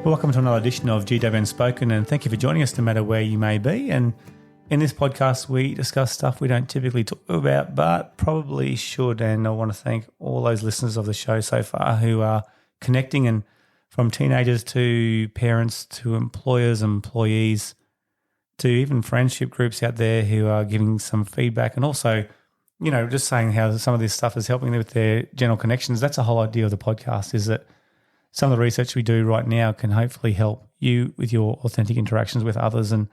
Welcome to another edition of GW Unspoken, and thank you for joining us no matter where you may be. And in this podcast, we discuss stuff we don't typically talk about, but probably should. And I want to thank all those listeners of the show so far who are connecting, and from teenagers to parents to employers, employees, to even friendship groups out there who are giving some feedback, and also, you know, just saying how some of this stuff is helping them with their general connections. That's the whole idea of the podcast, is that some of the research we do right now can hopefully help you with your authentic interactions with others. And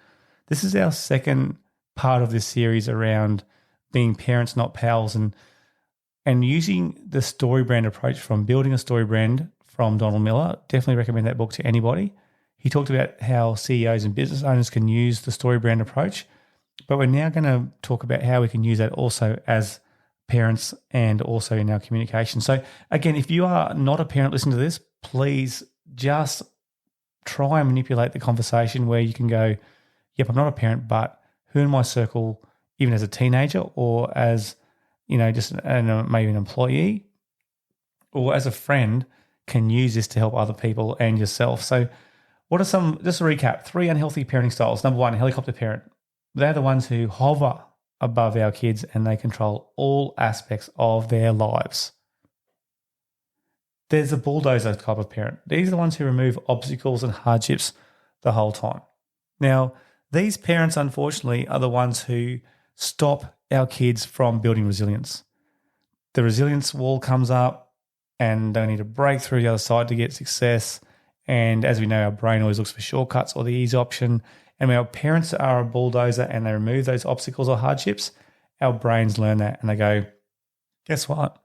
this is our second part of this series around being parents, not pals, and using the StoryBrand approach from Building a StoryBrand from Donald Miller. Definitely recommend that book to anybody. He talked about how CEOs and business owners can use the StoryBrand approach, but we're now going to talk about how we can use that also as parents and also in our communication. So again, if you are not a parent listening to this, please just try and manipulate the conversation where you can go, yep, I'm not a parent, but who in my circle, even as a teenager or as, you know, just maybe an employee or as a friend, can use this to help other people and yourself. So what are some, just to recap, 3 unhealthy parenting styles. Number 1, helicopter parent. They're the ones who hover above our kids and they control all aspects of their lives. There's a bulldozer type of parent. These are the ones who remove obstacles and hardships the whole time. Now, these parents, unfortunately, are the ones who stop our kids from building resilience. The resilience wall comes up and they need to break through the other side to get success. And as we know, our brain always looks for shortcuts or the easy option. And when our parents are a bulldozer and they remove those obstacles or hardships, our brains learn that and they go, guess what?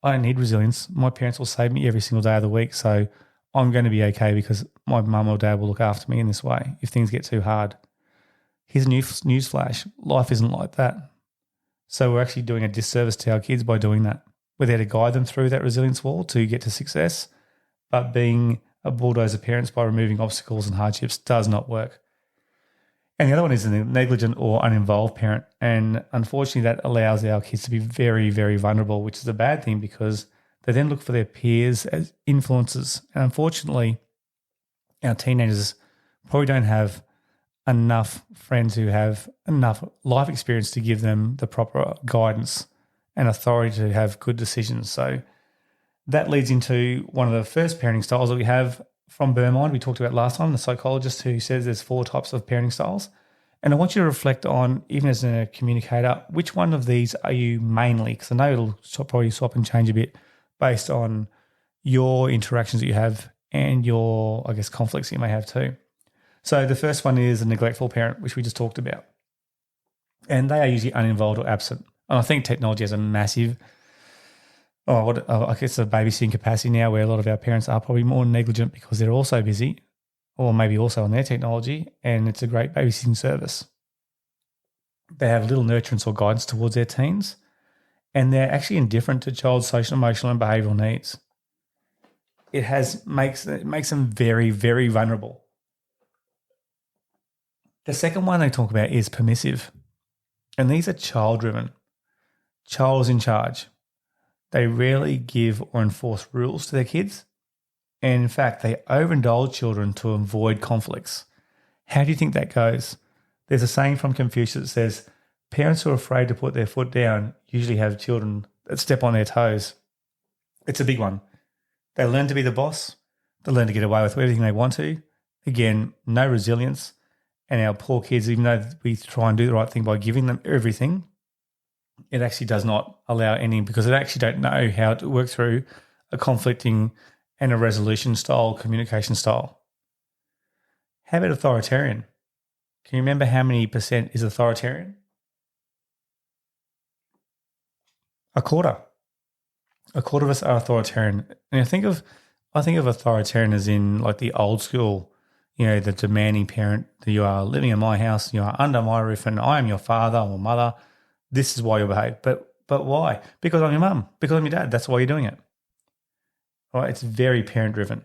I don't need resilience. My parents will save me every single day of the week, so I'm going to be okay because my mum or dad will look after me in this way if things get too hard. Here's a news flash. Life isn't like that. So we're actually doing a disservice to our kids by doing that. We're there to guide them through that resilience wall to get to success, but being a bulldozer parents by removing obstacles and hardships does not work. And the other one is a negligent or uninvolved parent. And unfortunately, that allows our kids to be very, very vulnerable, which is a bad thing because they then look for their peers as influences. And unfortunately, our teenagers probably don't have enough friends who have enough life experience to give them the proper guidance and authority to have good decisions. So that leads into one of the first parenting styles that we have from Baumrind. We talked about last time, the psychologist, who says there's 4 types of parenting styles. And I want you to reflect on, even as a communicator, which one of these are you mainly? Because I know it'll probably swap and change a bit based on your interactions that you have and your, I guess, conflicts that you may have too. So the first one is a neglectful parent, which we just talked about. And they are usually uninvolved or absent. And I think technology has a massive, I guess, a babysitting capacity now where a lot of our parents are probably more negligent because they're also busy or maybe also on their technology, and it's a great babysitting service. They have little nurturance or guidance towards their teens, and they're actually indifferent to child's social, emotional, and behavioural needs. It makes them very, very vulnerable. The second one they talk about is permissive, and these are child-driven. Child is in charge. They rarely give or enforce rules to their kids. And in fact, they overindulge children to avoid conflicts. How do you think that goes? There's a saying from Confucius that says, parents who are afraid to put their foot down usually have children that step on their toes. It's a big one. They learn to be the boss. They learn to get away with everything they want to. Again, no resilience. And our poor kids, even though we try and do the right thing by giving them everything, it actually does not allow any, because they actually don't know how to work through a conflicting and a resolution style, communication style. How about authoritarian? Can you remember how many % is authoritarian? A quarter. A quarter of us are authoritarian. And I think of authoritarian as in like the old school, you know, the demanding parent, that you are living in my house, you are under my roof, and I am your father or mother. This is why you behave. But why? Because I'm your mum. Because I'm your dad. That's why you're doing it. All right, it's very parent-driven.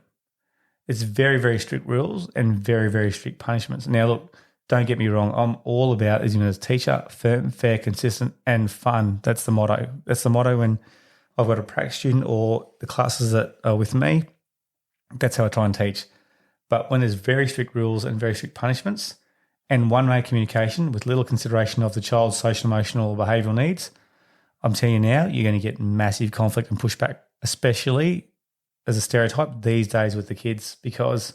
It's very, very strict rules and very, very strict punishments. Now, look, don't get me wrong. I'm all about, as a teacher, firm, fair, consistent, and fun. That's the motto. That's the motto when I've got a practice student or the classes that are with me. That's how I try and teach. But when there's very strict rules and very strict punishments and one-way communication with little consideration of the child's social, emotional, or behavioural needs, I'm telling you now, you're going to get massive conflict and pushback, especially as a stereotype these days with the kids, because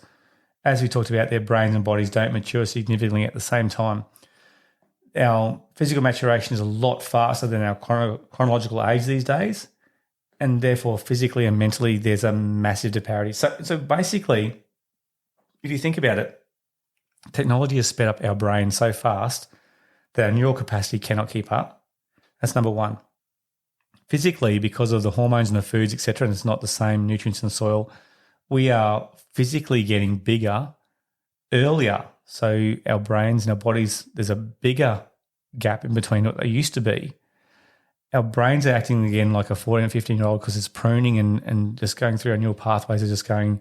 as we talked about, their brains and bodies don't mature significantly at the same time. Our physical maturation is a lot faster than our chronological age these days, and therefore physically and mentally there's a massive disparity. So basically, if you think about it, technology has sped up our brain so fast that our neural capacity cannot keep up. That's number one. Physically, because of the hormones and the foods, etc., and it's not the same nutrients in the soil, we are physically getting bigger earlier. So our brains and our bodies, there's a bigger gap in between what they used to be. Our brains are acting again like a 14 or 15-year-old because it's pruning and just going through our neural pathways are just going,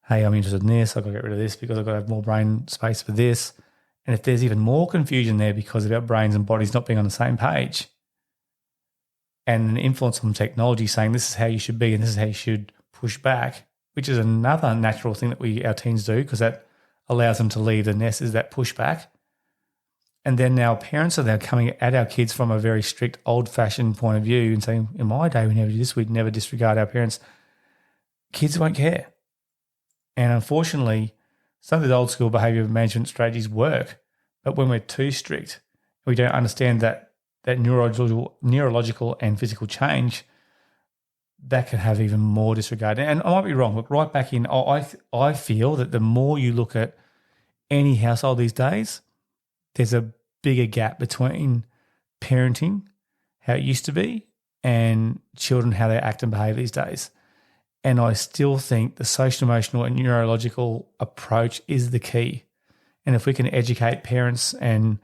hey, I'm interested in this, I've got to get rid of this because I've got to have more brain space for this. And if there's even more confusion there because of our brains and bodies not being on the same page, and an influence from technology saying this is how you should be and this is how you should push back, which is another natural thing that our teens do because that allows them to leave the nest, is that pushback. And then our parents are now coming at our kids from a very strict old-fashioned point of view and saying, in my day we never did this, we'd never disregard our parents. Kids won't care. And unfortunately, some of the old school behaviour management strategies work, but when we're too strict, we don't understand that neurological and physical change, that can have even more disregard. And I might be wrong. Look, right back in, I feel that the more you look at any household these days, there's a bigger gap between parenting, how it used to be, and children, how they act and behave these days. And I still think the social, emotional, and neurological approach is the key. And if we can educate parents and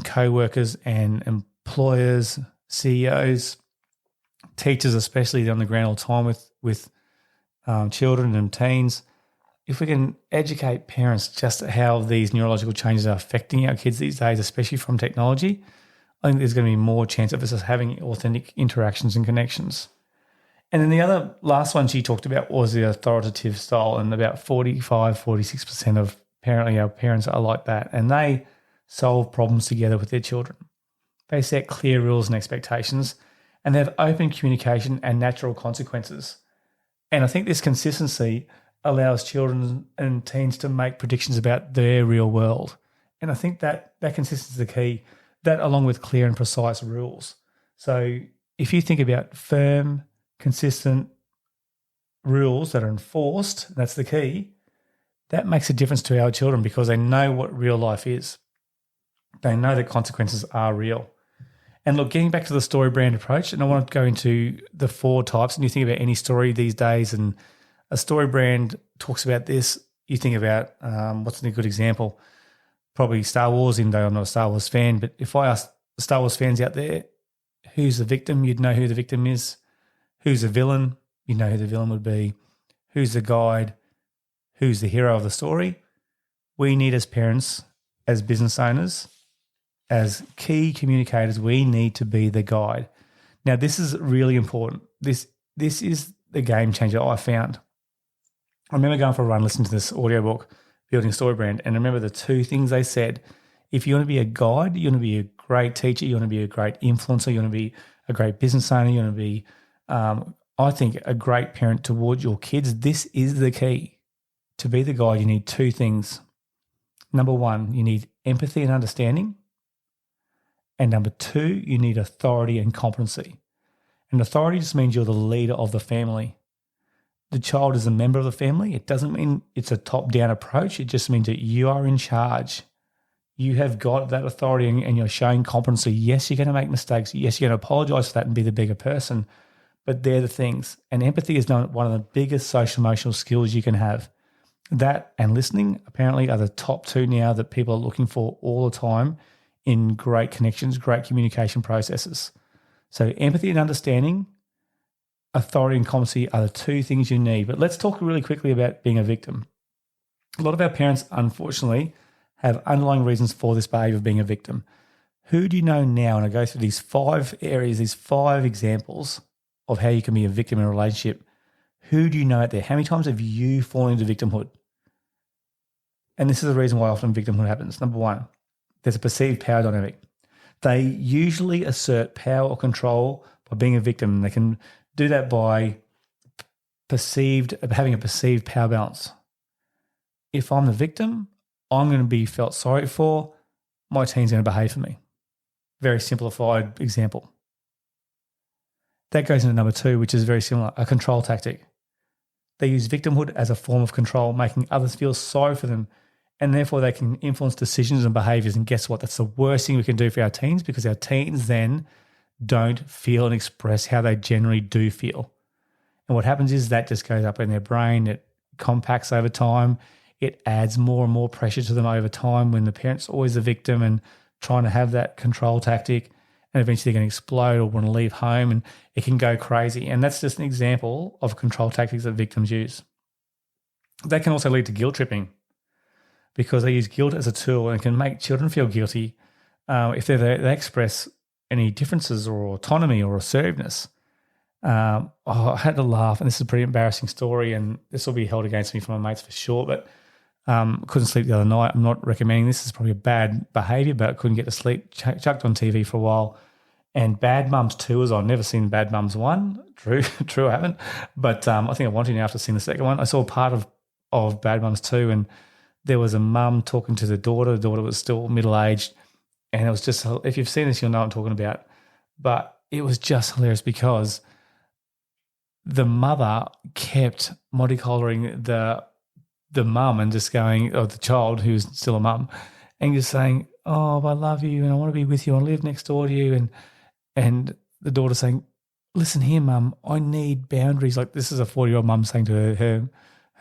co-workers and employers, CEOs, teachers especially on the ground all the time with children and teens, if we can educate parents just how these neurological changes are affecting our kids these days, especially from technology, I think there's going to be more chance of us having authentic interactions and connections. And then the last one she talked about was the authoritative style, and about 46% of apparently our parents are like that, and they solve problems together with their children. They set clear rules and expectations, and they have open communication and natural consequences. And I think this consistency allows children and teens to make predictions about their real world. And I think that consistency is the key, that along with clear and precise rules. So if you think about firm, consistent rules that are enforced, that's the key, that makes a difference to our children because they know what real life is. They know the consequences are real. And look, getting back to the StoryBrand approach, and I want to go into the 4 types, and you think about any story these days, and a StoryBrand talks about this. You think about what's a good example? Probably Star Wars, even though I'm not a Star Wars fan, but if I ask the Star Wars fans out there, who's the victim, you'd know who the victim is. Who's the villain, you know who the villain would be. Who's the guide, who's the hero of the story. We need as parents, as business owners, as key communicators, we need to be the guide. Now, this is really important. This is the game changer I found. I remember going for a run, listening to this audiobook, Building StoryBrand, and I remember the 2 things they said. If you want to be a guide, you want to be a great teacher, you want to be a great influencer, you want to be a great business owner, you want to be, I think, a great parent towards your kids. This is the key. To be the guide, you need 2 things. Number 1, you need empathy and understanding. And number 2, you need authority and competency. And authority just means you're the leader of the family. The child is a member of the family. It doesn't mean it's a top-down approach. It just means that you are in charge. You have got that authority and you're showing competency. Yes, you're going to make mistakes. Yes, you're going to apologize for that and be the bigger person. But they're the things. And empathy is one of the biggest social emotional skills you can have. That and listening apparently are the top 2 now that people are looking for all the time in great connections, great communication processes. So empathy and understanding, authority and competency are the 2 things you need. But let's talk really quickly about being a victim. A lot of our parents, unfortunately, have underlying reasons for this behavior of being a victim. Who do you know now? And I go through these 5 areas, these 5 examples of how you can be a victim in a relationship. Who do you know out there? How many times have you fallen into victimhood? And this is the reason why often victimhood happens. Number one, there's a perceived power dynamic. They usually assert power or control by being a victim. They can do that by having a perceived power balance. If I'm the victim, I'm going to be felt sorry for. My team's going to behave for me. Very simplified example. That goes into number two, which is very similar, a control tactic. They use victimhood as a form of control, making others feel sorry for them, and therefore they can influence decisions and behaviours. And guess what? That's the worst thing we can do for our teens, because our teens then don't feel and express how they generally do feel. And what happens is that just goes up in their brain. It compacts over time. It adds more and more pressure to them over time when the parent's always the victim and trying to have that control tactic, and eventually they're going to explode or want to leave home, and it can go crazy. And that's just an example of control tactics that victims use. That can also lead to guilt tripping, because they use guilt as a tool and can make children feel guilty if they express any differences or autonomy or assertiveness. I had to laugh, and this is a pretty embarrassing story, and this will be held against me from my mates for sure, but couldn't sleep the other night. I'm not recommending this. It's probably a bad behaviour, but I couldn't get to sleep. Chucked on TV for a while, and Bad Mums 2 was on. Never seen Bad Mums 1. True, I haven't. But I think I want to now after seeing the second one. I saw part of Bad Mums 2, and there was a mum talking to the daughter. The daughter was still middle-aged, and it was just, if you've seen this, you'll know what I'm talking about. But it was just hilarious because the mother kept mollycoddling the mum and just going, or the child who's still a mum, and just saying, "Oh, I love you and I want to be with you. I live next door to you." And the daughter saying, "Listen here, mum, I need boundaries." Like, this is a 40-year-old mum saying to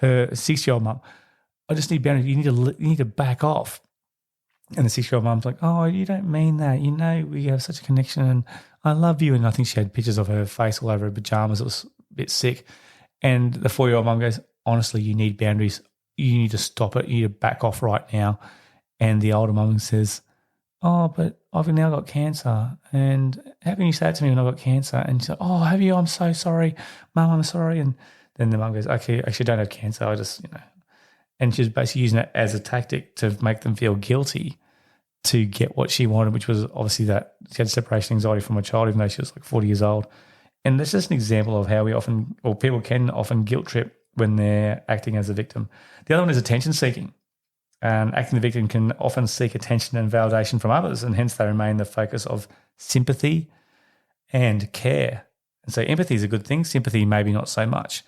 her 60-year-old mum, "I just need boundaries. You need to back off." And the 60-year-old mum's like, "Oh, you don't mean that. You know, we have such a connection and I love you." And I think she had pictures of her face all over her pajamas. It was a bit sick. And the 4-year-old mum goes, "Honestly, you need boundaries. You need to stop it. You need to back off right now." And the older mum says, "Oh, but I've now got cancer. And how can you say that to me when I've got cancer?" And she's like, "Oh, have you? I'm so sorry. Mum, I'm sorry." And then the mum goes, "Okay, actually I don't have cancer. I just, you know." And she's basically using it as a tactic to make them feel guilty to get what she wanted, which was obviously that she had separation anxiety from her child, even though she was like 40 years old. And that's just an example of how people can often guilt trip when they're acting as a victim. The other one is attention seeking. Acting the victim can often seek attention and validation from others, and hence they remain the focus of sympathy and care. And so empathy is a good thing, sympathy maybe not so much.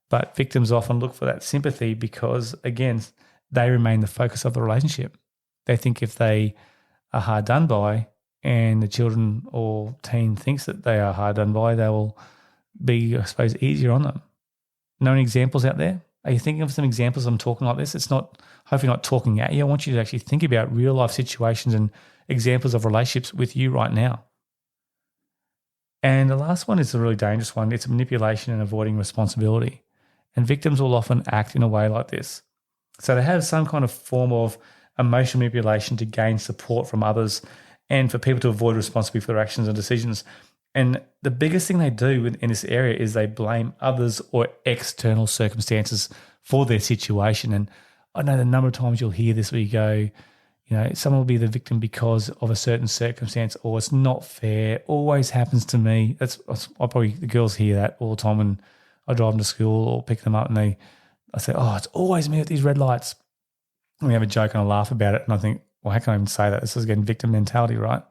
But victims often look for that sympathy because, again, they remain the focus of the relationship. They think if they are hard done by and the children or teen thinks that they are hard done by, they will be, I suppose, easier on them. Know any examples out there? Are you thinking of some examples? I'm talking like this. It's not, hopefully not talking at you. I want you to actually think about real life situations and examples of relationships with you right now. And the last one is a really dangerous one. It's manipulation and avoiding responsibility. And victims will often act in a way like this. So they have some kind of form of emotional manipulation to gain support from others and for people to avoid responsibility for their actions and decisions. And the biggest thing they do in this area is they blame others or external circumstances for their situation. And I know the number of times you'll hear this where you go, you know, someone will be the victim because of a certain circumstance, or it's not fair, always happens to me. The girls hear that all the time when I drive them to school or pick them up, and I say, "Oh, it's always me at these red lights." And we have a joke and I laugh about it, and I think, well, how can I even say that? This is again victim mentality, right?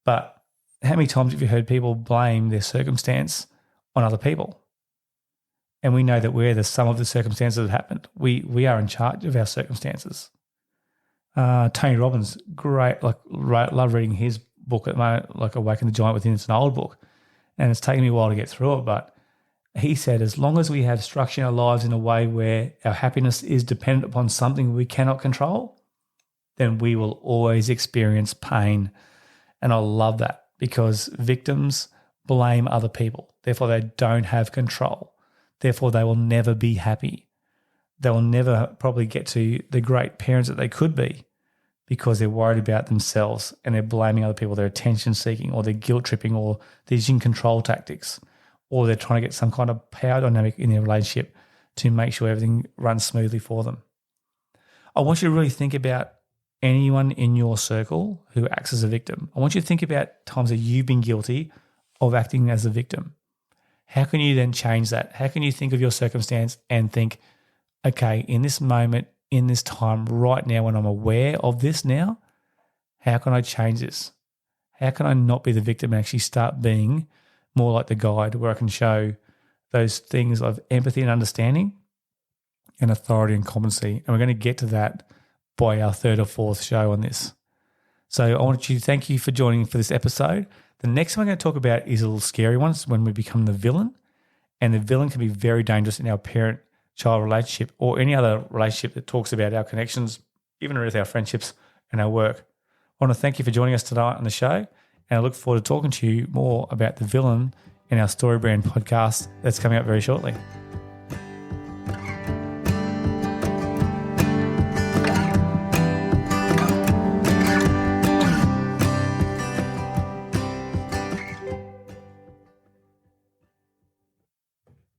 But how many times have you heard people blame their circumstance on other people? And we know that we're the sum of the circumstances that happened. We are in charge of our circumstances. Tony Robbins, great, love reading his book at the moment, like Awaken the Giant Within. It's an old book, and it's taken me a while to get through it, but he said, as long as we have structured our lives in a way where our happiness is dependent upon something we cannot control, then we will always experience pain. And I love that, because victims blame other people. Therefore, they don't have control. Therefore, they will never be happy. They will never probably get to the great parents that they could be, because they're worried about themselves and they're blaming other people. They're attention seeking, or they're guilt tripping, or they're using control tactics, or they're trying to get some kind of power dynamic in their relationship to make sure everything runs smoothly for them. I want you to really think about anyone in your circle who acts as a victim. I want you to think about times that you've been guilty of acting as a victim. How can you then change that? How can you think of your circumstance and think, okay, in this moment, in this time, right now, when I'm aware of this now, how can I change this? How can I not be the victim and actually start being more like the guide, where I can show those things of empathy and understanding and authority and competency? And we're going to get to that by our third or fourth show on this. So I want to thank you for joining for this episode. The next one I'm going to talk about is a little scary one. It's when we become the villain. And the villain can be very dangerous in our parent-child relationship or any other relationship that talks about our connections, even with our friendships and our work. I want to thank you for joining us tonight on the show. And I look forward to talking to you more about the villain in our StoryBrand podcast that's coming up very shortly.